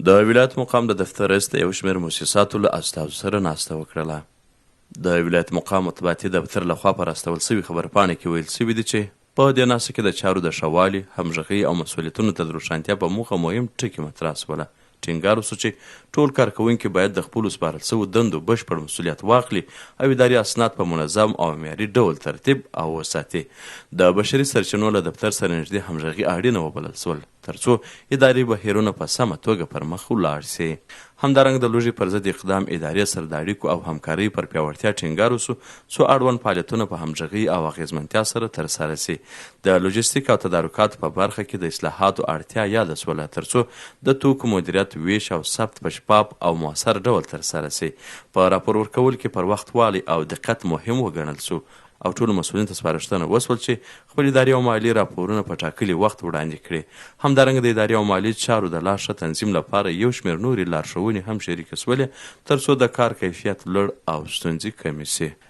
د ولایت مقام د دفتر رئیس د یو شمېر مؤسساتو له استازو سره ناسته وکړله. د ولایت مقام مطبوعاتي دفتر لخوا په راستول سوي خبرپاڼې کې ویل سوي دي چې په دې ناسته کې د چارو د ښه والي، همغږۍ او مسؤلیتونو ته د روښانتیا په موخه مهم ټکي مطرح شوله. ټینګار وسو چې ټول کارکوونکي باید د خپلو سپارل سوو دندو بشپړ مسؤلیت واخلي او اداري اسناد په منظم او معیاري ډول ترتیب او وساتي. د بشري سرچینو له دفتر سره نږدې همغږي اړینه وبلل شول ترڅو اداري بهیرونه په سمه توګه پر مخ ولاړ سي. همدارنګه د لوږې پر ضد اقدام ادارې سره د اړیکو او همکارۍ پر پیاوړتیا ټینګار وسو څو اړوند فعالیتونه په همغږۍ او اغیزمنتیا سره ترسره سي. د لوجستیک او تدارکاتو په برخه کې د اصلاحاتو اړتیا یاده شوله ترڅو د توکو مدیریت، ویش او ثبت په شفاف او مؤثر ډول ترسره سي. په راپور ورکول کې پر وخت والی او دقت مهم وګڼل سو او ټولو مسؤلینو ته سپارښتنه وسول چې خپل اداري او مالي راپورونه په ټاکلي وخت وړاندې کړي. همدارنګه د اداري او مالي چارو د لا ښه تنظیم لپاره یو شمېر نورې لارښوونې هم شریکې شولې ترڅو د کار کیفیت لوړ او ستونزې کمې سي.